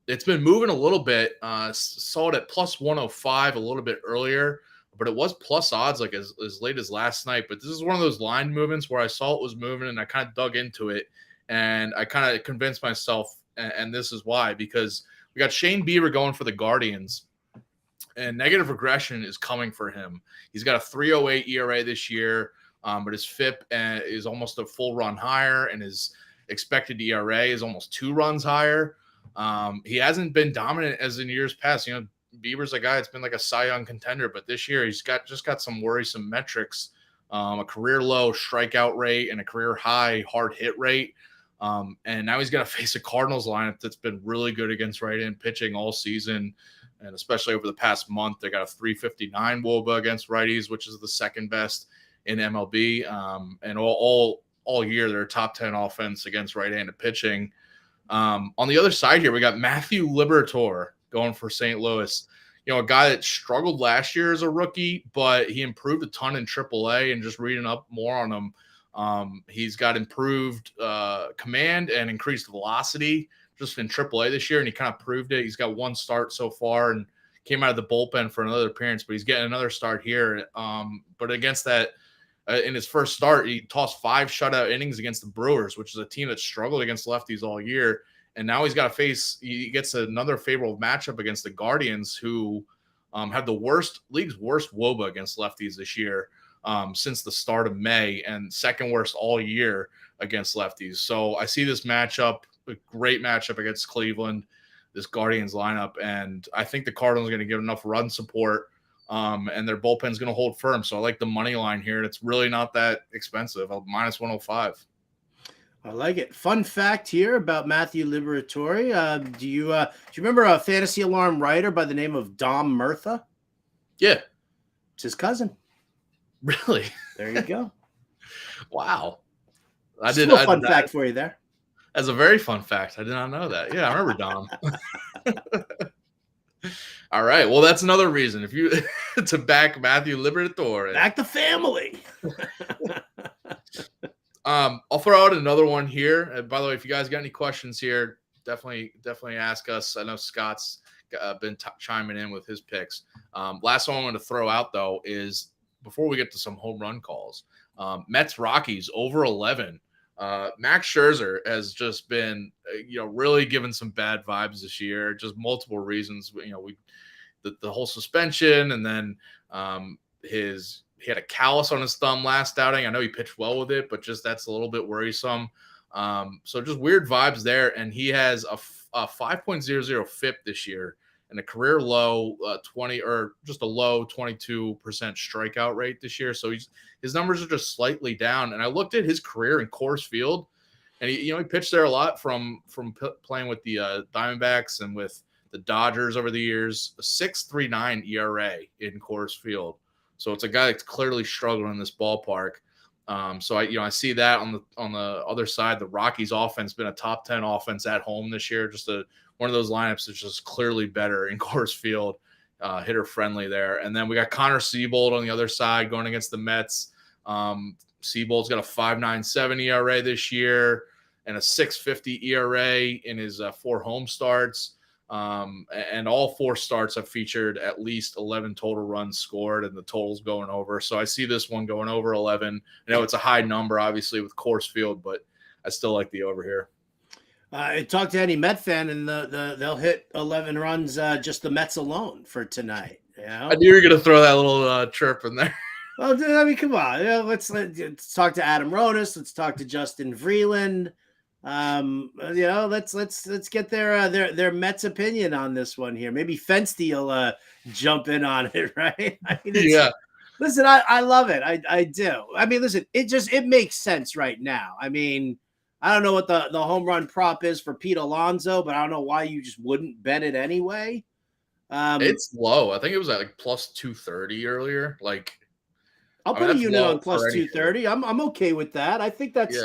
It's been moving a little bit. Saw it at plus 105 a little bit earlier, but it was plus odds like as late as last night. But this is one of those line movements where I saw it was moving and I kind of dug into it and I kind of convinced myself, and this is why, because we got Shane Bieber going for the Guardians, and negative regression is coming for him. He's got a 3.08 ERA this year, but his FIP is almost a full run higher, and his expected ERA is almost 2 runs higher. He hasn't been dominant as in years past. You know, Bieber's a guy that's been like a Cy Young contender, but this year he's just got some worrisome metrics, a career low strikeout rate and a career high hard hit rate. And now he's going to face a Cardinals lineup that's been really good against right-hand pitching all season, and especially over the past month. They got a 359 WOBA against righties, which is the second best in MLB. And all year, they're top 10 offense against right-handed pitching. On the other side here, we got Matthew Liberatore going for St. Louis. You know, a guy that struggled last year as a rookie, but he improved a ton in AAA, and just reading up more on him, he's got improved command and increased velocity just in AAA this year, and he kind of proved it. He's got 1 start so far and came out of the bullpen for another appearance, but he's getting another start here. But against that, in his first start, he tossed 5 shutout innings against the Brewers, which is a team that struggled against lefties all year. And now he gets another favorable matchup against the Guardians, who have the league's worst WOBA against lefties this year since the start of May, and second worst all year against lefties. So I see this matchup, a great matchup against Cleveland, this Guardians lineup, and I think the Cardinals are going to give enough run support, and their bullpen's going to hold firm. So I like the money line here. It's really not that expensive, minus 105. I like it. Fun fact here about Matthew Liberatore. Do you remember a fantasy alarm writer by the name of Dom Murtha? Yeah. It's his cousin. Really? There you go. Wow. Fun fact for you there. That's a very fun fact. I did not know that. Yeah, I remember Dom. All right. Well, that's another reason if you to back Matthew Liberatore. Back the family. I'll throw out another one here. And by the way, if you guys got any questions here, definitely ask us. I know Scott's been chiming in with his picks. Last one I'm going to throw out, though, is before we get to some home run calls, Mets Rockies over 11. Max Scherzer has just been, really given some bad vibes this year. Just multiple reasons. The whole suspension, and then he had a callus on his thumb last outing. I know he pitched well with it, but just that's a little bit worrisome. So just weird vibes there. And he has a 5.00 FIP this year and a career low 22% strikeout rate this year. So his numbers are just slightly down. And I looked at his career in Coors Field, and he pitched there a lot from playing with the Diamondbacks and with the Dodgers over the years. A 6.39 ERA in Coors Field. So it's a guy that's clearly struggling in this ballpark. So I see that on the other side. The Rockies offense been a top 10 offense at home this year. Just one of those lineups that's just clearly better in Coors Field, hitter friendly there. And then we got Connor Seabold on the other side going against the Mets. Seabold's got a 5.97 ERA this year and a 6.50 ERA in his 4 home starts. And all 4 starts have featured at least 11 total runs scored, and the total's going over. So I see this one going over 11. I know it's a high number, obviously, with Coors Field, but I still like the over here. I talked to any Met fan, and they'll hit 11 runs just the Mets alone for tonight. I knew you were going to throw that little chirp in there. Well, I mean, come on. Let's talk to Adam Ronis. Let's talk to Justin Vreeland. Let's get their Mets opinion on this one here. Maybe Fensty will jump in on it, right? I mean, yeah. Listen, I love it. I do. I mean, listen, it makes sense right now. I mean, I don't know what the home run prop is for Pete Alonso, but I don't know why you just wouldn't bet it anyway. It's low. I think it was at like plus 230 earlier. I'll put a unit on plus 230. I'm okay with that. I think that's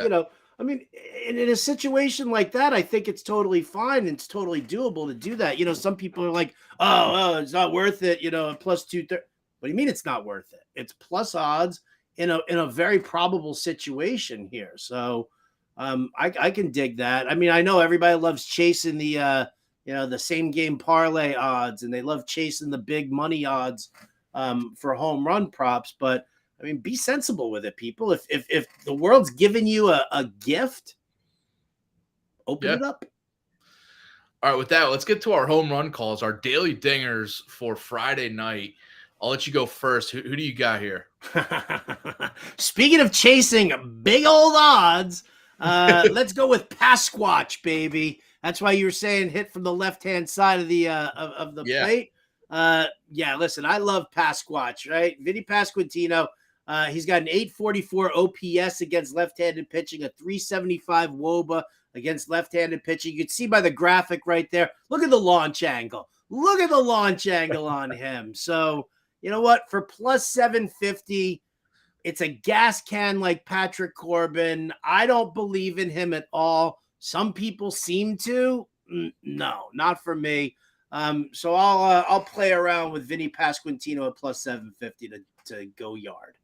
I mean, in a situation like that, I think it's totally fine. It's totally doable to do that. Some people are like, oh, it's not worth it. Plus 230. What do you mean it's not worth it? It's plus odds in a very probable situation here. So I can dig that. I mean, I know everybody loves chasing the the same game parlay odds, and they love chasing the big money odds for home run props. But I mean, be sensible with it, people. If the world's giving you a gift, open it up. All right, with that, let's get to our home run calls, our daily dingers for Friday night. I'll let you go first. Who do you got here? Speaking of chasing big old odds, let's go with Pasquatch, baby. That's why you were saying hit from the left-hand side of the plate. Listen, I love Pasquatch, right? Vinny Pasquantino. He's got an 844 OPS against left-handed pitching, a 375 WOBA against left-handed pitching. You can see by the graphic right there. Look at the launch angle. Look at the launch angle on him. So, you know what? For plus 750, it's a gas can like Patrick Corbin. I don't believe in him at all. Some people seem to. No, not for me. So I'll play around with Vinny Pasquantino at plus 750 to go yard.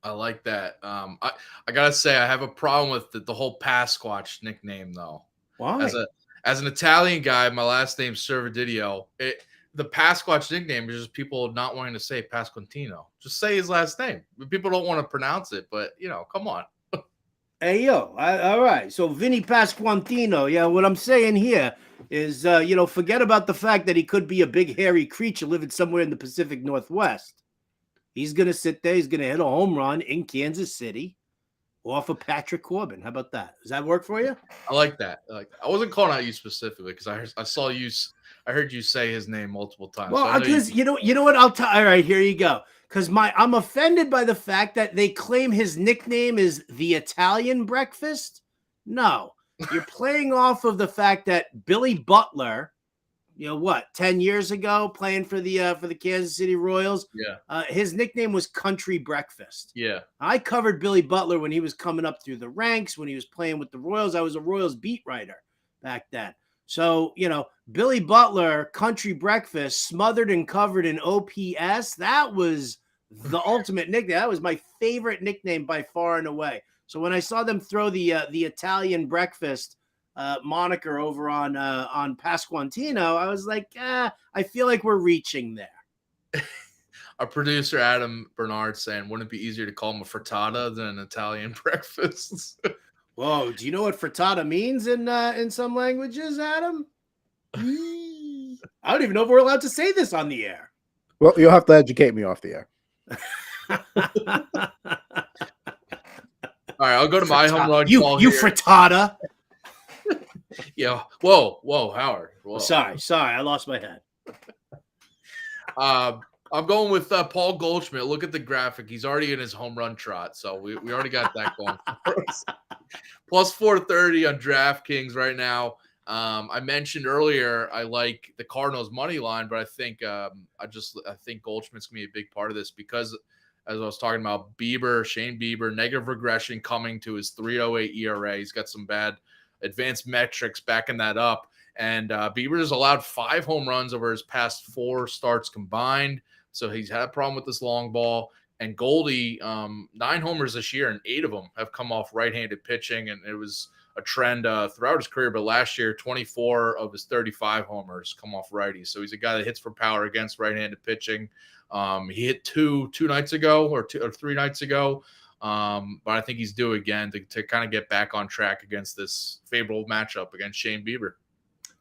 I like that. I gotta say I have a problem with the whole Pasquatch nickname though. Why? As an Italian guy, my last name's Servodidio. The Pasquatch nickname is just people not wanting to say Pasquantino. Just say his last name. People don't want to pronounce it, but come on. Hey yo, all right. So Vinny Pasquantino. Yeah, what I'm saying here is, forget about the fact that he could be a big hairy creature living somewhere in the Pacific Northwest. He's going to sit there. He's going to hit a home run in Kansas City off of Patrick Corbin. How about that? Does that work for you? I like that. I wasn't calling out you specifically because I heard you say his name multiple times. Well, because you know what? All right, here you go. Because I'm offended by the fact that they claim his nickname is the Italian breakfast. No, you're playing off of the fact that Billy Butler, 10 years ago, playing for the Kansas City Royals. Yeah. His nickname was Country Breakfast. Yeah. I covered Billy Butler when he was coming up through the ranks, when he was playing with the Royals. I was a Royals beat writer back then. So, Billy Butler, Country Breakfast, smothered and covered in OPS. That was the ultimate nickname. That was my favorite nickname by far and away. So when I saw them throw the Italian breakfast moniker over on Pasquantino, I was like, I feel like we're reaching there. Our producer Adam Bernard saying, wouldn't it be easier to call him a frittata than an Italian breakfast? Whoa, do you know what frittata means in some languages, Adam? I don't even know if we're allowed to say this on the air. Well, you'll have to educate me off the air. All right, I'll go to my home run call You here. frittata. Yeah. Whoa, Howard. Whoa. Sorry, I lost my head. I'm going with Paul Goldschmidt. Look at the graphic. He's already in his home run trot, so we already got that going for us. Plus 430 on DraftKings right now. I mentioned earlier I like the Cardinals money line, but I think Goldschmidt's gonna be a big part of this because, as I was talking about, Shane Bieber, negative regression coming to his 3.08 ERA. He's got some bad advanced metrics backing that up. And Bieber has allowed 5 home runs over his past 4 starts combined. So he's had a problem with this long ball. And Goldie, 9 homers this year, and 8 of them have come off right-handed pitching. And it was a trend throughout his career. But last year, 24 of his 35 homers come off righties. So he's a guy that hits for power against right-handed pitching. He hit two nights ago or 3 nights ago. But I think he's due again to kind of get back on track against this favorable matchup against Shane Bieber.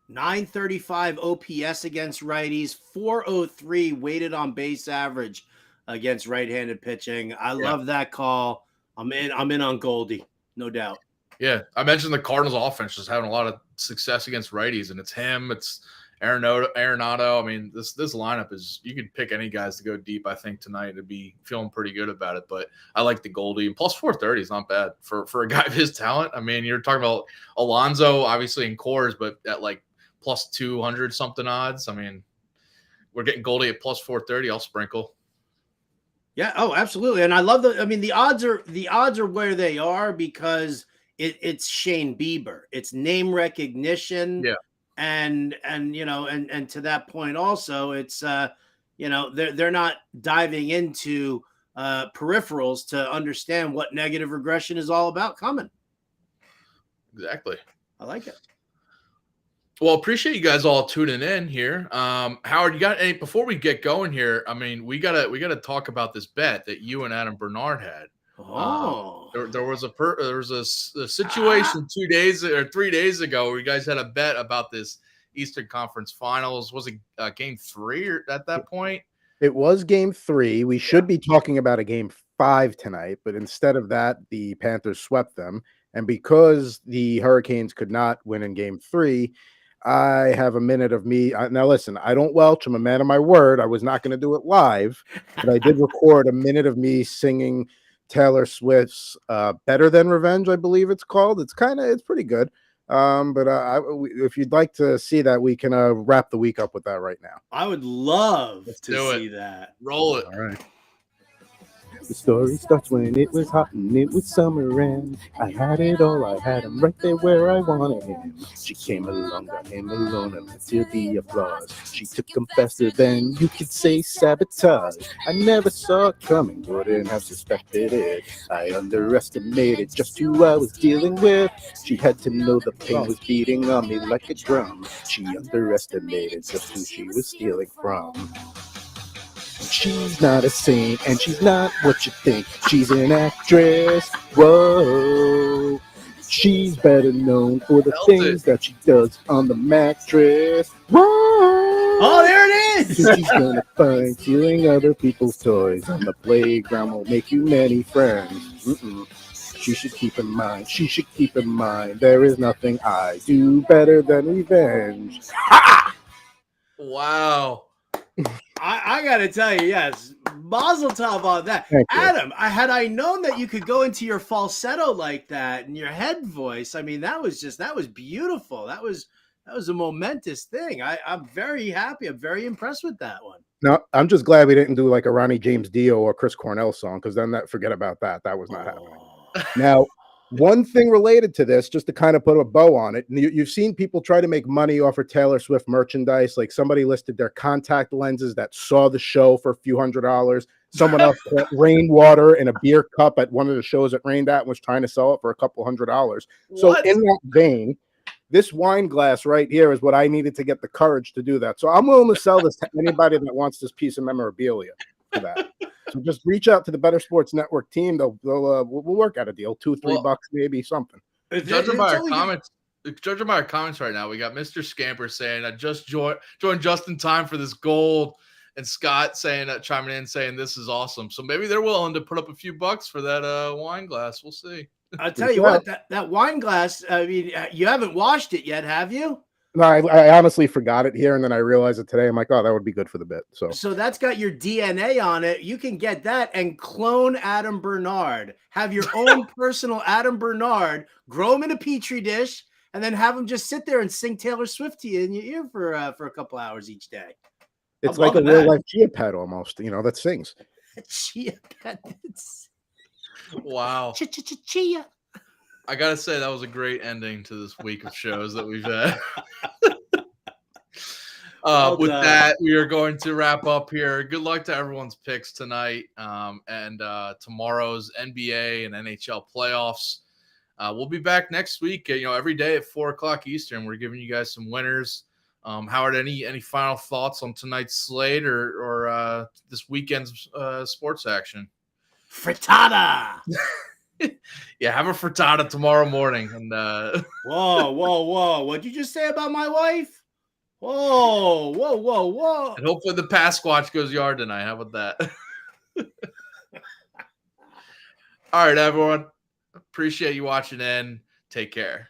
935 OPS against righties, 403 weighted on base average against right-handed pitching. I love that call. I'm in on Goldie, no doubt. Yeah, I mentioned the Cardinals offense is having a lot of success against righties, and it's him, it's Arenado. I mean, this lineup is, you could pick any guys to go deep, I think, tonight and be feeling pretty good about it. But I like the Goldie, and plus 430 is not bad for a guy of his talent. I mean, you're talking about Alonso, obviously in cores, but at like plus 200 something odds. I mean, we're getting Goldie at plus 430. I'll sprinkle. Yeah. Oh, absolutely. And I love the odds are where they are because it's Shane Bieber. It's name recognition. Yeah. And to that point also, it's they're not diving into peripherals to understand what negative regression is all about coming. Exactly. I like it. Well, appreciate you guys all tuning in here. Howard, you got any before we get going here? I mean, we gotta talk about this bet that you and Adam Bernard had. There was a situation 2 days or 3 days ago where you guys had a bet about this Eastern Conference Finals. Was it game 3 or at that point? It was game 3. We should be talking about a game 5 tonight, but instead of that, the Panthers swept them. And because the Hurricanes could not win in game 3, I have a minute of me. Now, listen, I don't welch. I'm a man of my word. I was not going to do it live, but I did record a minute of me singing Taylor Swift's Better Than Revenge, I believe it's called. It's pretty good. But if you'd like to see that, we can wrap the week up with that right now. I would love to see that. Roll it. All right. The story starts when it was hot and it was summer and I had it all. I had him right there where I wanted him. She came along, got him alone, and let's hear the applause. She took him faster than you could say sabotage. I never saw it coming, wouldn't have suspected it. I underestimated just who I was dealing with. She had to know the pain was beating on me like a drum. She underestimated just who she was stealing from. She's not a saint, and she's not what you think. She's an actress. Whoa. She's better known for the things that she does on the mattress. Whoa. Oh, there it is. She's gonna find stealing other people's toys on the playground will make you many friends. She should keep in mind. She should keep in mind. There is nothing I do better than revenge. Wow. I gotta tell you, yes, mazel tov on that. Adam, had I known that you could go into your falsetto like that and your head voice, I mean, that was beautiful. That was a momentous thing. I'm very happy. I'm very impressed with that one. No, I'm just glad we didn't do like a Ronnie James Dio or Chris Cornell song, because then forget about that. That was not happening. Now, one thing related to this, just to kind of put a bow on it, you've seen people try to make money off of Taylor Swift merchandise. Like somebody listed their contact lenses that saw the show for a few $100s. Someone else put rainwater in a beer cup at one of the shows it rained at and was trying to sell it for a couple $100s. So in that vein, this wine glass right here is what I needed to get the courage to do that. So I'm willing to sell this to anybody that wants this piece of memorabilia for that. So just reach out to the Better Sports Network team. We'll work out a deal, $2-3 maybe, something. Judging by our comments right now, we got Mr. Scamper saying I just joined just in time for this gold, and Scott saying chiming in saying this is awesome. So maybe they're willing to put up a few bucks for that wine glass. We'll see. I'll tell you what, that wine glass. I mean, you haven't washed it yet, have you? No, I honestly forgot it here, and then I realized it today. I'm like, oh, that would be good for the bit. So that's got your DNA on it. You can get that and clone Adam Bernard. Have your own personal Adam Bernard. Grow him in a petri dish, and then have him just sit there and sing Taylor Swift to you in your ear for a couple hours each day. It's like a real life chia pet almost. That sings. Chia pet. Wow. Chia. I gotta say that was a great ending to this week of shows that we've had. With that, we are going to wrap up here. Good luck to everyone's picks tonight, and tomorrow's NBA and NHL playoffs. We'll be back next week. Every day at 4:00 Eastern. We're giving you guys some winners. Howard, any final thoughts on tonight's slate or this weekend's sports action? Frittata. Yeah, have a frittata tomorrow morning. And whoa! What'd you just say about my wife? Whoa! And hopefully the Pasquatch goes yard tonight. How about that? All right, everyone. Appreciate you watching in. Take care.